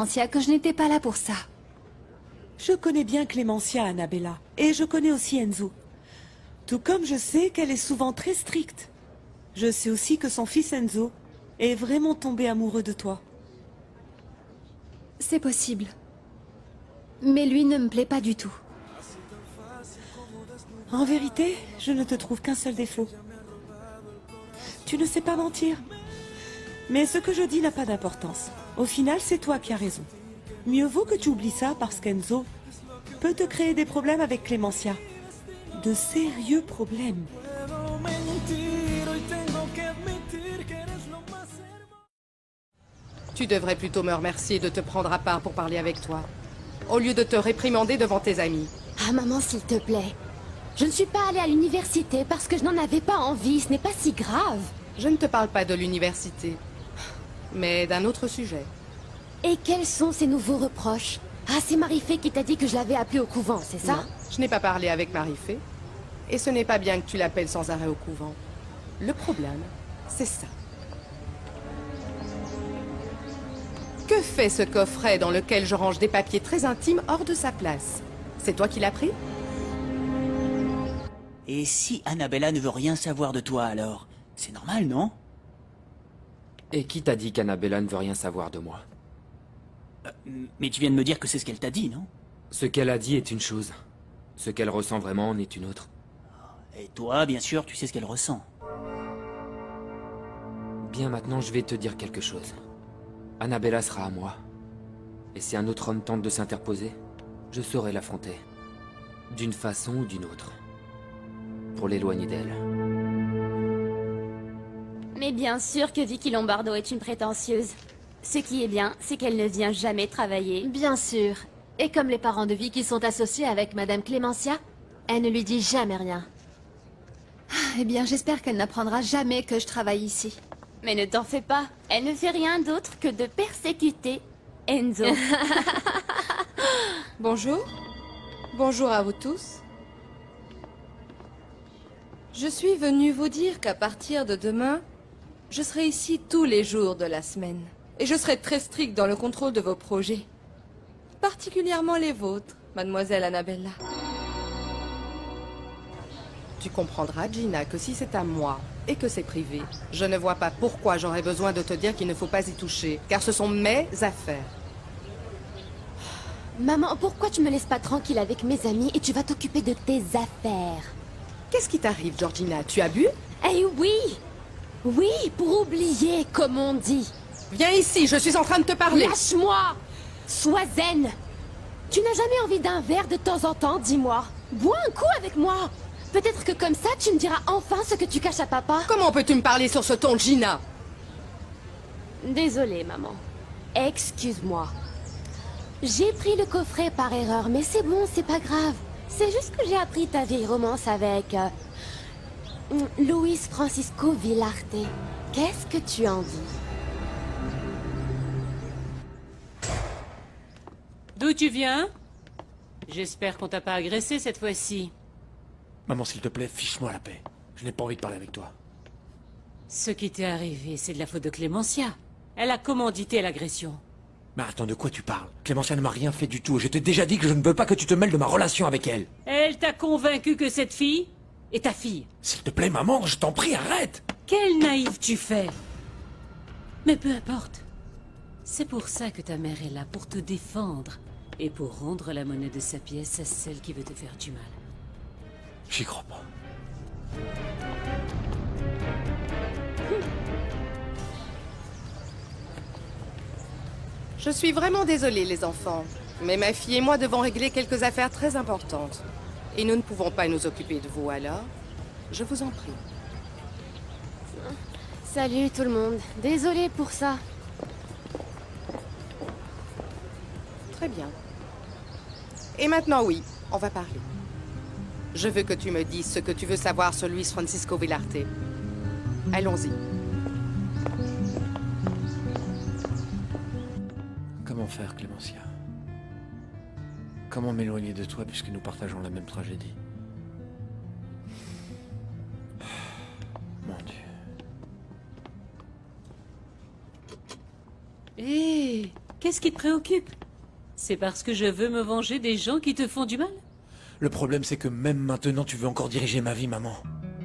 Clémentia que je n'étais pas là pour ça. Je connais bien Clémentia, Annabella, et je connais aussi Enzo. Tout comme je sais qu'elle est souvent très stricte. Je sais aussi que son fils Enzo est vraiment tombé amoureux de toi. C'est possible. Mais lui ne me plaît pas du tout. En vérité, je ne te trouve qu'un seul défaut. Tu ne sais pas mentir. Mais ce que je dis n'a pas d'importance. Au final, c'est toi qui as raison. Mieux vaut que tu oublies ça parce qu'Enzo peut te créer des problèmes avec Clémentia. De sérieux problèmes. Tu devrais plutôt me remercier de te prendre à part pour parler avec toi, au lieu de te réprimander devant tes amis. Ah maman, s'il te plaît. Je ne suis pas allée à l'université parce que je n'en avais pas envie, ce n'est pas si grave. Je ne te parle pas de l'université, mais d'un autre sujet. Et quels sont ces nouveaux reproches? Ah, c'est Marie-Fé qui t'a dit que je l'avais appelée au couvent, c'est ça? Non, je n'ai pas parlé avec Marie-Fé, et ce n'est pas bien que tu l'appelles sans arrêt au couvent. Le problème, c'est ça. Que fait ce coffret dans lequel je range des papiers très intimes hors de sa place? C'est toi qui l'as pris? Et si Annabella ne veut rien savoir de toi alors? C'est normal, non? Et qui t'a dit qu'Annabella ne veut rien savoir de moi? Mais tu viens de me dire que c'est ce qu'elle t'a dit, non? Ce qu'elle a dit est une chose. Ce qu'elle ressent vraiment en est une autre. Et toi, bien sûr, tu sais ce qu'elle ressent. Bien, maintenant je vais te dire quelque chose. Annabella sera à moi. Et si un autre homme tente de s'interposer, je saurai l'affronter. D'une façon ou d'une autre. Pour l'éloigner d'elle. Mais bien sûr que Vicky Lombardo est une prétentieuse. Ce qui est bien, c'est qu'elle ne vient jamais travailler. Bien sûr. Et comme les parents de Vicky sont associés avec Madame Clémentia, elle ne lui dit jamais rien. Eh bien, j'espère qu'elle n'apprendra jamais que je travaille ici. Mais ne t'en fais pas, elle ne fait rien d'autre que de persécuter Enzo. Bonjour. Bonjour à vous tous. Je suis venue vous dire qu'à partir de demain, je serai ici tous les jours de la semaine. Et je serai très stricte dans le contrôle de vos projets. Particulièrement les vôtres, mademoiselle Annabella. Tu comprendras, Gina, que si c'est à moi et que c'est privé, je ne vois pas pourquoi j'aurais besoin de te dire qu'il ne faut pas y toucher, car ce sont mes affaires. Maman, pourquoi tu me laisses pas tranquille avec mes amis et tu vas t'occuper de tes affaires? Qu'est-ce qui t'arrive, Georgina? Tu as bu? Eh oui! Oui, pour oublier, comme on dit. Viens ici, je suis en train de te parler. Lâche-moi! Sois zen! Tu n'as jamais envie d'un verre de temps en temps, dis-moi? Bois un coup avec moi! Peut-être que comme ça, tu me diras enfin ce que tu caches à papa. Comment peux-tu me parler sur ce ton, Gina? Désolée, maman. Excuse-moi. J'ai pris le coffret par erreur, mais c'est bon, c'est pas grave. C'est juste que j'ai appris ta vieille romance avec... Luis Francisco Villarte. Qu'est-ce que tu en dis? D'où tu viens? J'espère qu'on t'a pas agressé cette fois-ci. Maman, s'il te plaît, fiche-moi la paix. Je n'ai pas envie de parler avec toi. Ce qui t'est arrivé, c'est de la faute de Clémentia. Elle a commandité l'agression. Mais attends, de quoi tu parles? Clémentia ne m'a rien fait du tout. Je t'ai déjà dit que je ne veux pas que tu te mêles de ma relation avec elle. Elle t'a convaincu que cette fille est ta fille. S'il te plaît, maman, je t'en prie, arrête! Quel naïf tu fais! Mais peu importe. C'est pour ça que ta mère est là, pour te défendre. Et pour rendre la monnaie de sa pièce à celle qui veut te faire du mal. J'y crois pas. Je suis vraiment désolée, les enfants. Mais ma fille et moi devons régler quelques affaires très importantes. Et nous ne pouvons pas nous occuper de vous, alors je vous en prie. Salut tout le monde. Désolée pour ça. Très bien. Et maintenant, oui, on va parler. Je veux que tu me dises ce que tu veux savoir sur Luis Francisco Villarte. Allons-y. Comment faire, Clémentia? Comment m'éloigner de toi puisque nous partageons la même tragédie? Mon Dieu. Hé, Qu'est-ce qui te préoccupe? C'est parce que je veux me venger des gens qui te font du mal? Le problème, c'est que même maintenant, tu veux encore diriger ma vie, maman.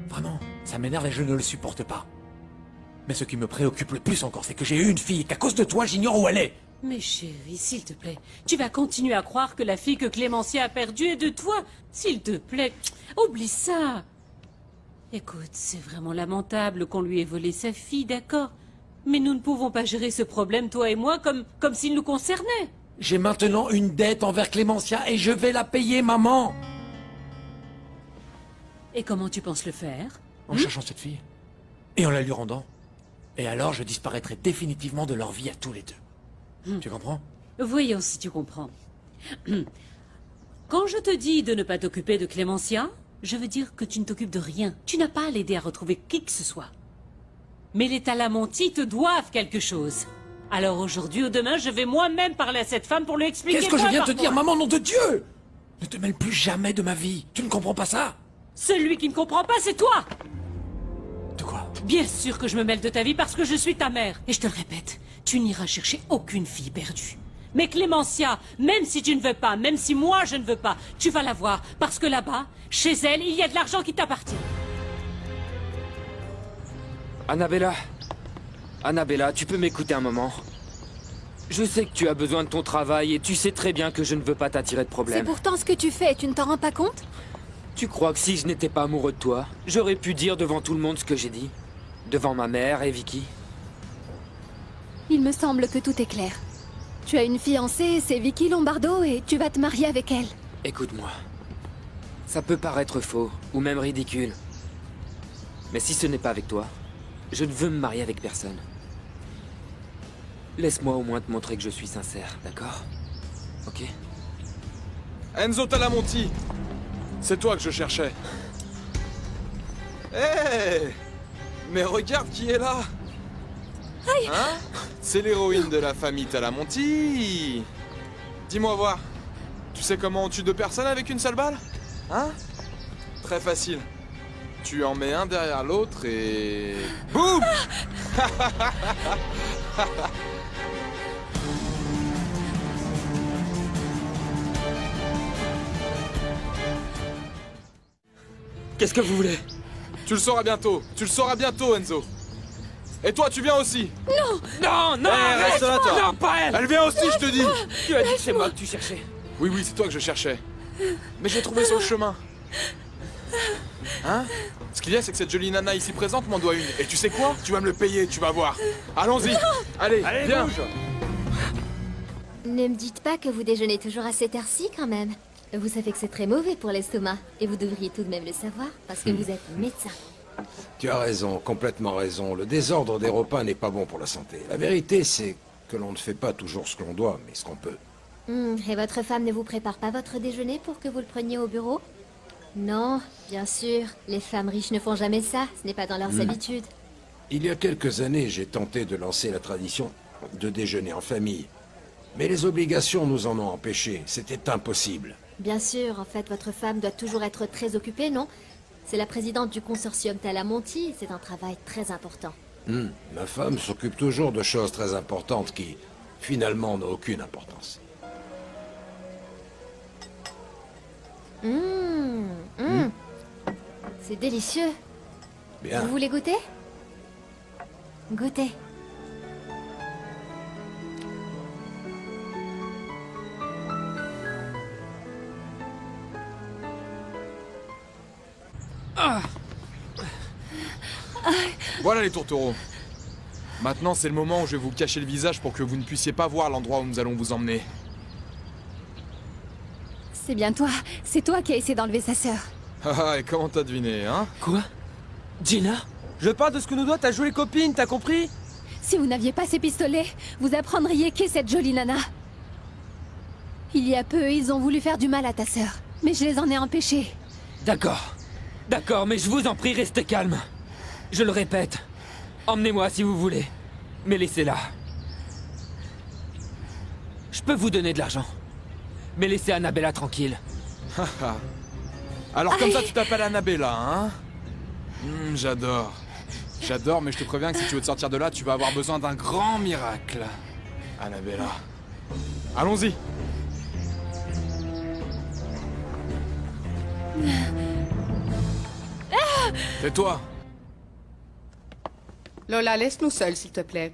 Vraiment, ça m'énerve et je ne le supporte pas. Mais ce qui me préoccupe le plus encore, c'est que j'ai eu une fille et qu'à cause de toi, j'ignore où elle est. Mais chérie, s'il te plaît, tu vas continuer à croire que la fille que Clémentia a perdue est de toi? S'il te plaît, oublie ça. Écoute, c'est vraiment lamentable qu'on lui ait volé sa fille, d'accord? Mais nous ne pouvons pas gérer ce problème, toi et moi, comme s'il nous concernait. J'ai maintenant une dette envers Clémentia et je vais la payer, maman. Et comment tu penses le faire? En cherchant cette fille. Et en la lui rendant. Et alors, je disparaîtrai définitivement de leur vie à tous les deux. Tu comprends? Voyons si tu comprends. Quand je te dis de ne pas t'occuper de Clémentia, je veux dire que tu ne t'occupes de rien. Tu n'as pas à l'aider à retrouver qui que ce soit. Mais les Talamonti te doivent quelque chose. Alors aujourd'hui ou demain, je vais moi-même parler à cette femme pour lui expliquer... Qu'est-ce que je point viens de par te dire, point. maman, nom de Dieu? Ne te mêle plus jamais de ma vie. Tu ne comprends pas ça? Celui qui ne comprend pas, c'est toi! De quoi? Bien sûr que je me mêle de ta vie parce que je suis ta mère. Et je te le répète, tu n'iras chercher aucune fille perdue. Mais Clémentia, même si tu ne veux pas, même si moi je ne veux pas, tu vas la voir. Parce que là-bas, chez elle, il y a de l'argent qui t'appartient. Annabella. Annabella, tu peux m'écouter un moment? Je sais que tu as besoin de ton travail et tu sais très bien que je ne veux pas t'attirer de C'est problème. pourtant ce que tu fais, tu ne t'en rends pas compte? Tu crois que si je n'étais pas amoureux de toi, j'aurais pu dire devant tout le monde ce que j'ai dit? Devant ma mère et Vicky? Il me semble que tout est clair. Tu as une fiancée, c'est Vicky Lombardo, et tu vas te marier avec elle. Écoute-moi. Ça peut paraître faux, ou même ridicule. Mais si ce n'est pas avec toi, je ne veux me marier avec personne. Laisse-moi au moins te montrer que je suis sincère, d'accord? Ok? Enzo Talamonti, c'est toi que je cherchais. Hé! Mais regarde qui est là! Hein? C'est l'héroïne de la famille Talamonti! Dis-moi voir, tu sais comment on tue 2 personnes avec une seule balle? Hein? Très facile. Tu en mets un derrière l'autre et... Boum! Qu'est-ce que vous voulez? Tu le sauras bientôt, Enzo. Et toi, tu viens aussi. Non, non, Eh, reste là, toi. Non, pas elle! Elle vient aussi, je te dis. Tu as dit que c'est moi que tu cherchais. Oui, oui, c'est toi que je cherchais. Mais j'ai trouvé sur le chemin. Hein? Ce qu'il y a, c'est que cette jolie nana ici présente m'en doit une. Et tu sais quoi? Tu vas me le payer, tu vas voir. Allons-y. Allez, viens. Ne me dites pas que vous déjeunez toujours à cette heure-ci, quand même. Vous savez que c'est très mauvais pour l'estomac. Et vous devriez tout de même le savoir, parce que vous êtes médecin. Tu as raison, complètement raison. Le désordre des repas n'est pas bon pour la santé. La vérité, c'est que l'on ne fait pas toujours ce que l'on doit, mais ce qu'on peut. Et votre femme ne vous prépare pas votre déjeuner pour que vous le preniez au bureau? Non, bien sûr. Les femmes riches ne font jamais ça. Ce n'est pas dans leurs habitudes. Il y a quelques années, j'ai tenté de lancer la tradition de déjeuner en famille. Mais les obligations nous en ont empêchés. C'était impossible. Bien sûr, en fait, votre femme doit toujours être très occupée, non? C'est la présidente du consortium Talamonti, c'est un travail très important. Ma femme s'occupe toujours de choses très importantes qui, finalement, n'ont aucune importance. C'est délicieux. Bien. Vous voulez goûter? Goûtez. Voilà les tourtereaux. Maintenant, c'est le moment où je vais vous cacher le visage pour que vous ne puissiez pas voir l'endroit où nous allons vous emmener. C'est bien toi. C'est toi qui as essayé d'enlever sa sœur. Ah, et comment t'as deviné, hein? Quoi? Gina? Je parle de ce que nous doit ta jolie copine, t'as compris? Si vous n'aviez pas ces pistolets, vous apprendriez qui est cette jolie nana. Il y a peu, ils ont voulu faire du mal à ta sœur. Mais je les en ai empêchés. D'accord. D'accord, mais je vous en prie, restez calme. Je le répète. Emmenez-moi si vous voulez. Mais laissez-la. Je peux vous donner de l'argent. Mais laissez Annabella tranquille. Alors comme ça, tu t'appelles Annabella, hein? J'adore. J'adore, mais je te préviens que si tu veux te sortir de là, tu vas avoir besoin d'un grand miracle. Annabella, Allons-y. Tais-toi. Lola, laisse-nous seuls, s'il te plaît.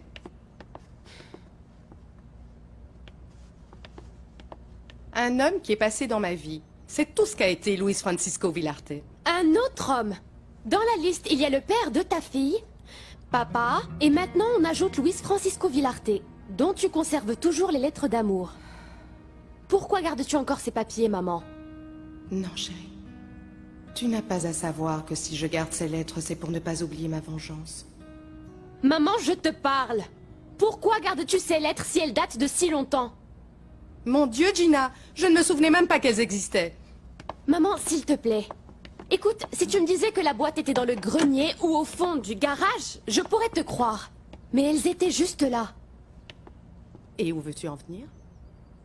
Un homme qui est passé dans ma vie. C'est tout ce qu'a été Luis Francisco Villarte. Un autre homme. Dans la liste, il y a le père de ta fille, papa, et maintenant on ajoute Luis Francisco Villarte, dont tu conserves toujours les lettres d'amour. Pourquoi gardes-tu encore ces papiers, maman? Non, chérie. Tu n'as pas à savoir que si je garde ces lettres, c'est pour ne pas oublier ma vengeance. Maman, je te parle. Pourquoi gardes-tu ces lettres si elles datent de si longtemps? Mon Dieu, Gina, je ne me souvenais même pas qu'elles existaient. Maman, s'il te plaît. Écoute, si tu me disais que la boîte était dans le grenier ou au fond du garage, je pourrais te croire. Mais elles étaient juste là. Et où veux-tu en venir?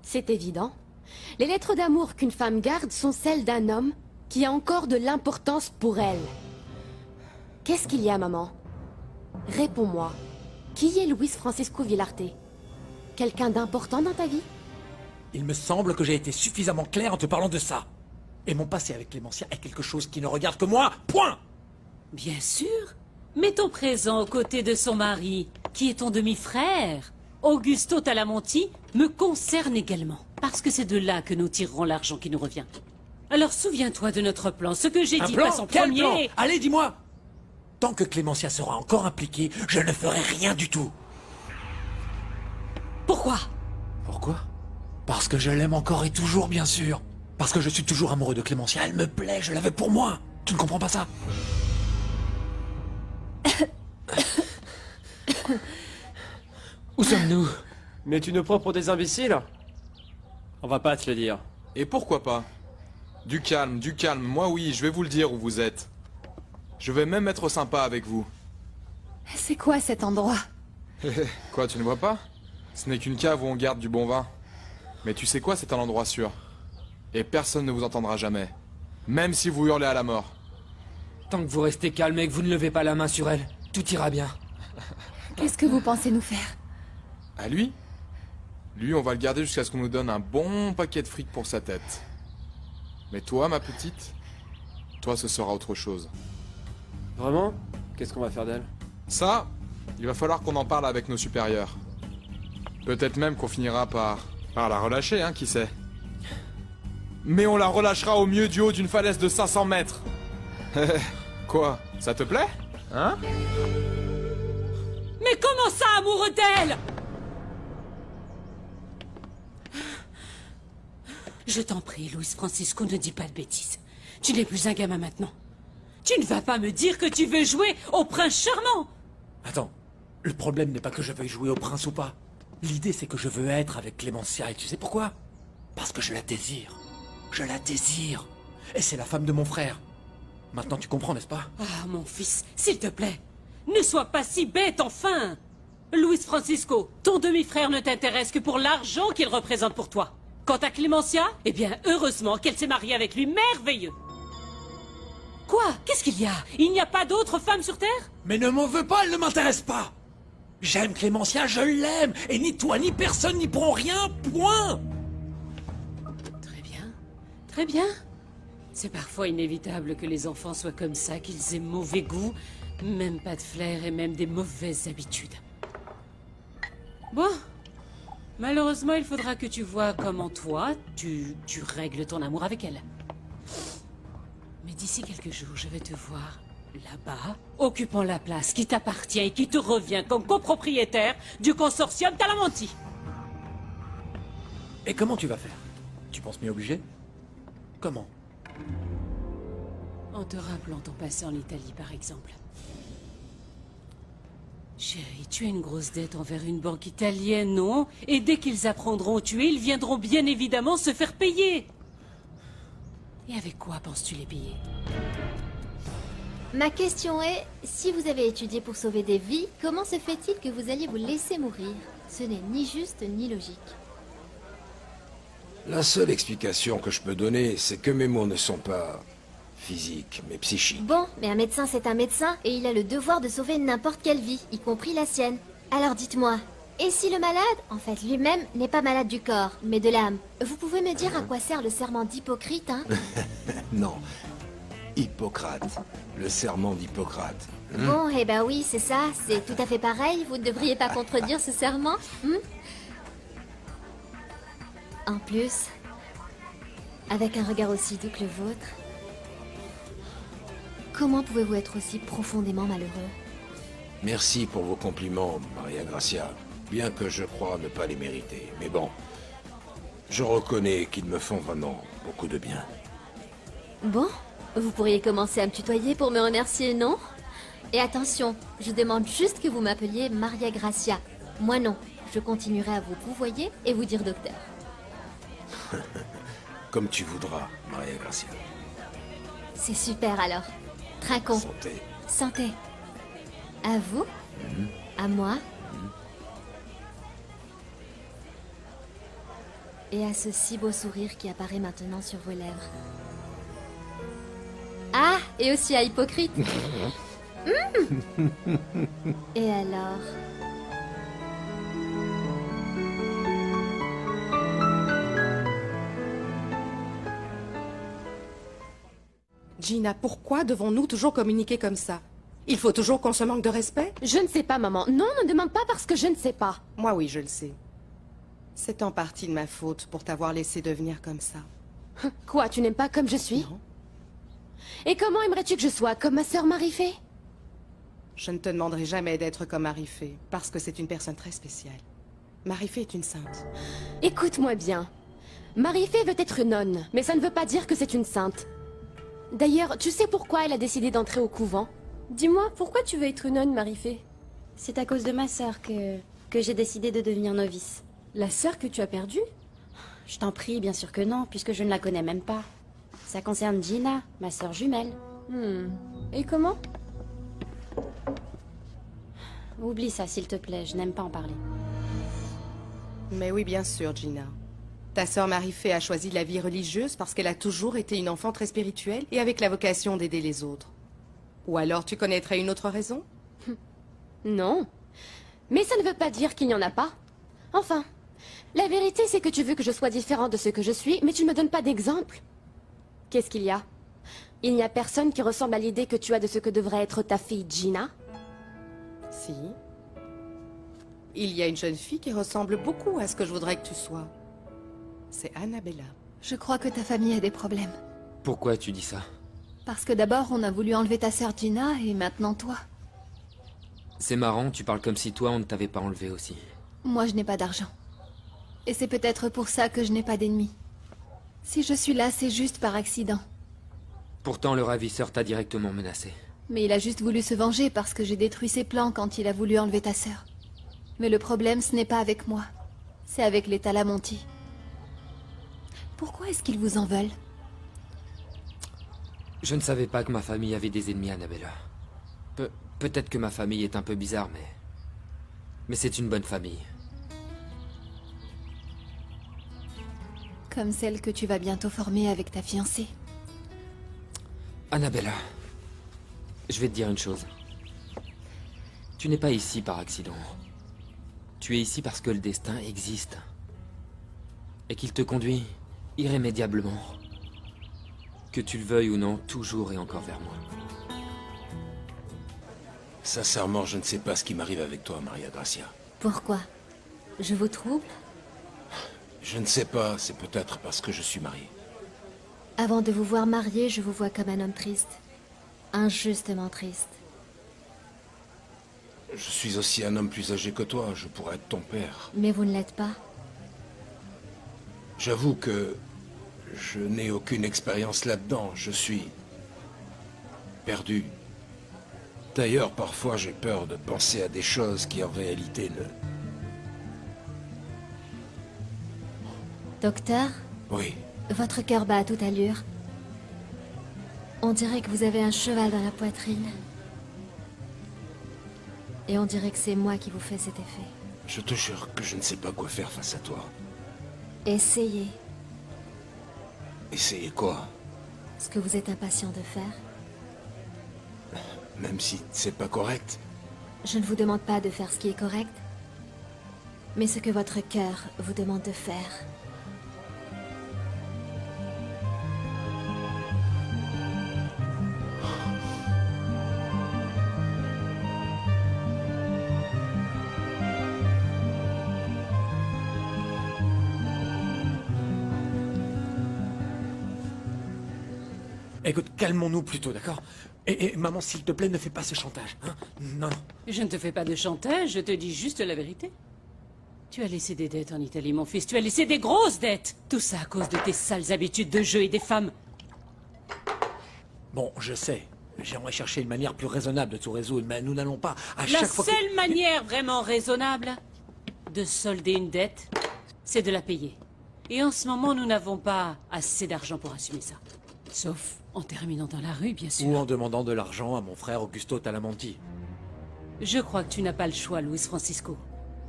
C'est évident. Les lettres d'amour qu'une femme garde sont celles d'un homme qui a encore de l'importance pour elle. Qu'est-ce qu'il y a, maman? Réponds-moi. Qui est Luis Francisco Villarte? Quelqu'un d'important dans ta vie? Il me semble que j'ai été suffisamment clair en te parlant de ça. Et mon passé avec Clémentia est quelque chose qui ne regarde que moi. Point. Bien sûr. Mais ton présent aux côtés de son mari, qui est ton demi-frère, Augusto Talamonti, me concerne également. Parce que c'est de là que nous tirerons l'argent qui nous revient. Alors souviens-toi de notre plan. Ce que j'ai Un dit plan? passe en Quel premier. plan? Allez, dis-moi. Tant que Clémentia sera encore impliquée, je ne ferai rien du tout. Pourquoi? Pourquoi? Parce que je l'aime encore et toujours, bien sûr. Parce que je suis toujours amoureux de Clémentia. Elle me plaît, je la veux pour moi. Tu ne comprends pas ça? Où sommes-nous? Mais tu nous prends pour des imbéciles? On va pas te le dire. Et pourquoi pas? Du calme, du calme. Moi oui, je vais vous le dire où vous êtes. Je vais même être sympa avec vous. C'est quoi cet endroit? Quoi, tu ne vois pas? Ce n'est qu'une cave où on garde du bon vin. Mais tu sais quoi, c'est un endroit sûr. Et personne ne vous entendra jamais. Même si vous hurlez à la mort. Tant que vous restez calme et que vous ne levez pas la main sur elle, tout ira bien. Qu'est-ce que vous pensez nous faire? À lui? Lui, on va le garder jusqu'à ce qu'on nous donne un bon paquet de fric pour sa tête. Mais toi, ma petite, toi, ce sera autre chose. Vraiment? Qu'est-ce qu'on va faire d'elle? Ça, il va falloir qu'on en parle avec nos supérieurs. Peut-être même qu'on finira par la relâcher, hein, qui sait. Mais on la relâchera au mieux du haut d'une falaise de 500 mètres. Quoi? Ça te plaît? Hein? Mais comment ça, amoureux d'elle? Je t'en prie, Luis Francisco, ne dis pas de bêtises. Tu n'es plus un gamin maintenant. Tu ne vas pas me dire que tu veux jouer au prince charmant. Attends, le problème n'est pas que je veuille jouer au prince ou pas. L'idée, c'est que je veux être avec Clémentia, et tu sais pourquoi? Parce que je la désire. Je la désire. Et c'est la femme de mon frère. Maintenant, tu comprends, n'est-ce pas? Ah, mon fils, s'il te plaît, ne sois pas si bête, enfin. Luis Francisco, ton demi-frère ne t'intéresse que pour l'argent qu'il représente pour toi. Quant à Clémentia, eh bien, heureusement qu'elle s'est mariée avec lui, merveilleux. Quoi? Qu'est-ce qu'il y a? Il n'y a pas d'autre femme sur Terre? Mais ne m'en veux pas, elle ne m'intéresse pas. J'aime Clémentia, je l'aime. Et ni toi, ni personne n'y pourront rien, point. Très bien, très bien. C'est parfois inévitable que les enfants soient comme ça, qu'ils aient mauvais goût, même pas de flair et même des mauvaises habitudes. Bon, malheureusement, il faudra que tu vois comment toi, tu règles ton amour avec elle. Mais d'ici quelques jours, je vais te voir là-bas, occupant la place qui t'appartient et qui te revient comme copropriétaire du consortium Talamonti. Et comment tu vas faire? Tu penses m'y obliger? Comment? En te rappelant ton passé en Italie, par exemple. Chérie, tu as une grosse dette envers une banque italienne, non? Et dès qu'ils apprendront où tu es, ils viendront bien évidemment se faire payer. Et avec quoi penses-tu les payer? Ma question est, si vous avez étudié pour sauver des vies, comment se fait-il que vous alliez vous laisser mourir? Ce n'est ni juste ni logique. La seule explication que je peux donner, c'est que mes mots ne sont pas physiques, mais psychiques. Bon, mais un médecin c'est un médecin, et il a le devoir de sauver n'importe quelle vie, y compris la sienne. Alors dites-moi, Et si le malade, en fait lui-même, n'est pas malade du corps, mais de l'âme? Vous pouvez me dire à quoi sert le serment d'Hippocrate, hein? Non. Hippocrate. Le serment d'Hippocrate. Bon, eh ben oui, c'est ça, c'est tout à fait pareil. Vous ne devriez pas contredire ce serment, En plus, avec un regard aussi doux que le vôtre, comment pouvez-vous être aussi profondément malheureux? Merci pour vos compliments, Maria Gracia. Bien que je crois ne pas les mériter. Mais bon, je reconnais qu'ils me font vraiment beaucoup de bien. Bon, vous pourriez commencer à me tutoyer pour me remercier, non? Et attention, je demande juste que vous m'appeliez Maria Gracia. Moi non, je continuerai à vous vouvoyer et vous dire docteur. Comme tu voudras, Maria Gracia. C'est super alors. Trinquons. Santé. Santé. À vous, à moi, et à ce si beau sourire qui apparaît maintenant sur vos lèvres. Ah, et aussi à Hypocrite. Et alors? Gina, pourquoi devons-nous toujours communiquer comme ça? Il faut toujours qu'on se manque de respect? Je ne sais pas, maman. Non, ne demande pas parce que je ne sais pas. Moi, oui, je le sais. C'est en partie de ma faute pour t'avoir laissé devenir comme ça. Quoi, tu n'aimes pas comme je suis? Non. Et comment aimerais-tu que je sois, comme ma sœur Marie-Fée? Je ne te demanderai jamais d'être comme Marie-Fée, parce que c'est une personne très spéciale. Marie-Fée est une sainte. Écoute-moi bien. Marie-Fée veut être nonne, mais ça ne veut pas dire que c'est une sainte. D'ailleurs, tu sais pourquoi elle a décidé d'entrer au couvent? Dis-moi, pourquoi tu veux être nonne, Marie-Fée? C'est à cause de ma sœur que j'ai décidé de devenir novice. La sœur que tu as perdue? Je t'en prie, bien sûr que non, puisque je ne la connais même pas. Ça concerne Gina, ma sœur jumelle. Et comment? Oublie ça, s'il te plaît, je n'aime pas en parler. Mais oui, bien sûr, Gina. Ta sœur Marie-Fée a choisi la vie religieuse parce qu'elle a toujours été une enfant très spirituelle et avec la vocation d'aider les autres. Ou alors tu connaîtrais une autre raison? Non. Mais ça ne veut pas dire qu'il n'y en a pas. Enfin, la vérité c'est que tu veux que je sois différente de ce que je suis, mais tu ne me donnes pas d'exemple. Qu'est-ce qu'il y a? Il n'y a personne qui ressemble à l'idée que tu as de ce que devrait être ta fille Gina? Si. Il y a une jeune fille qui ressemble beaucoup à ce que je voudrais que tu sois. C'est Annabella. Je crois que ta famille a des problèmes. Pourquoi tu dis ça? Parce que d'abord, on a voulu enlever ta sœur Gina, et maintenant toi. C'est marrant, tu parles comme si toi, on ne t'avait pas enlevé aussi. Moi, je n'ai pas d'argent. Et c'est peut-être pour ça que je n'ai pas d'ennemis. Si je suis là, c'est juste par accident. Pourtant, le ravisseur t'a directement menacé. Mais il a juste voulu se venger parce que j'ai détruit ses plans quand il a voulu enlever ta sœur. Mais le problème, ce n'est pas avec moi. C'est avec les Talamonti. Pourquoi est-ce qu'ils vous en veulent? Je ne savais pas que ma famille avait des ennemis, Annabella. Peut-être que ma famille est un peu bizarre, mais c'est une bonne famille. Comme celle que tu vas bientôt former avec ta fiancée. Annabella, je vais te dire une chose. Tu n'es pas ici par accident. Tu es ici parce que le destin existe. Et qu'il te conduit irrémédiablement. Que tu le veuilles ou non, toujours et encore vers moi. Sincèrement, je ne sais pas ce qui m'arrive avec toi, Maria Gracia. Pourquoi? Je vous trouble? Je ne sais pas, c'est peut-être parce que je suis marié. Avant de vous voir marié, je vous vois comme un homme triste. Injustement triste. Je suis aussi un homme plus âgé que toi, je pourrais être ton père. Mais vous ne l'êtes pas. J'avoue que je n'ai aucune expérience là-dedans, je suis perdu. D'ailleurs, parfois j'ai peur de penser à des choses qui en réalité ne... Docteur? Oui. Votre cœur bat à toute allure. On dirait que vous avez un cheval dans la poitrine. Et on dirait que c'est moi qui vous fais cet effet. Je te jure que je ne sais pas quoi faire face à toi. Essayez. Essayez quoi? Ce que vous êtes impatient de faire. Même si c'est pas correct. Je ne vous demande pas de faire ce qui est correct. mais ce que votre cœur vous demande de faire. Écoute, calmons-nous plutôt, d'accord et maman, s'il te plaît, ne fais pas ce chantage. Hein non, non. Je ne te fais pas de chantage, je te dis juste la vérité. Tu as laissé des dettes en Italie, mon fils. Tu as laissé des grosses dettes. Tout ça à cause de tes sales habitudes de jeu et des femmes. Bon, je sais. J'aimerais chercher une manière plus raisonnable de tout résoudre, mais nous n'allons pas à La chaque fois que... seule manière vraiment raisonnable de solder une dette, c'est de la payer. Et en ce moment, nous n'avons pas assez d'argent pour assumer ça. Sauf en terminant dans la rue, bien sûr. Ou en demandant de l'argent à mon frère Augusto Talamonti. Je crois que tu n'as pas le choix, Luis Francisco.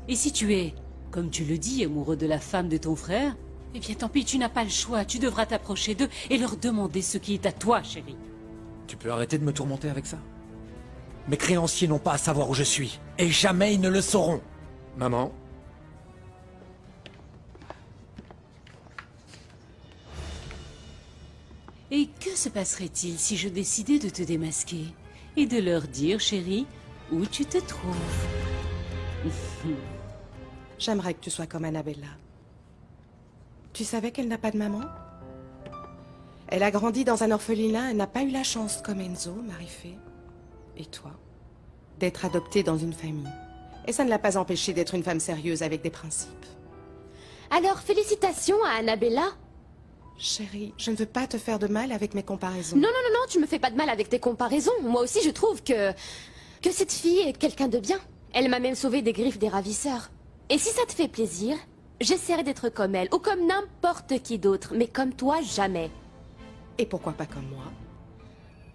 Et si tu es, comme tu le dis, amoureux de la femme de ton frère, eh bien tant pis, tu n'as pas le choix. Tu devras t'approcher d'eux et leur demander ce qui est à toi, chérie. Tu peux arrêter de me tourmenter avec ça? Mes créanciers n'ont pas à savoir où je suis. Et jamais ils ne le sauront. Maman? Et que se passerait-il si je décidais de te démasquer et de leur dire, chérie, où tu te trouves? J'aimerais que tu sois comme Annabella. Tu savais qu'elle n'a pas de maman? Elle a grandi dans un orphelinat, elle n'a pas eu la chance comme Enzo, Marifé. Et toi? D'être adoptée dans une famille. Et ça ne l'a pas empêchée d'être une femme sérieuse avec des principes. Alors, félicitations à Annabella. Chérie, je ne veux pas te faire de mal avec mes comparaisons. Non, non, non, non, tu me fais pas de mal avec tes comparaisons. Moi aussi, je trouve que cette fille est quelqu'un de bien. Elle m'a même sauvé des griffes des ravisseurs. Et si ça te fait plaisir, j'essaierai d'être comme elle, ou comme n'importe qui d'autre, mais comme toi, jamais. Et pourquoi pas comme moi?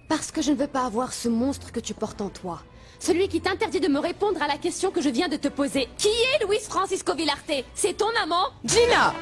Parce que je ne veux pas avoir ce monstre que tu portes en toi. Celui qui t'interdit de me répondre à la question que je viens de te poser. Qui est Luis Francisco Villarte? C'est ton amant? Gina!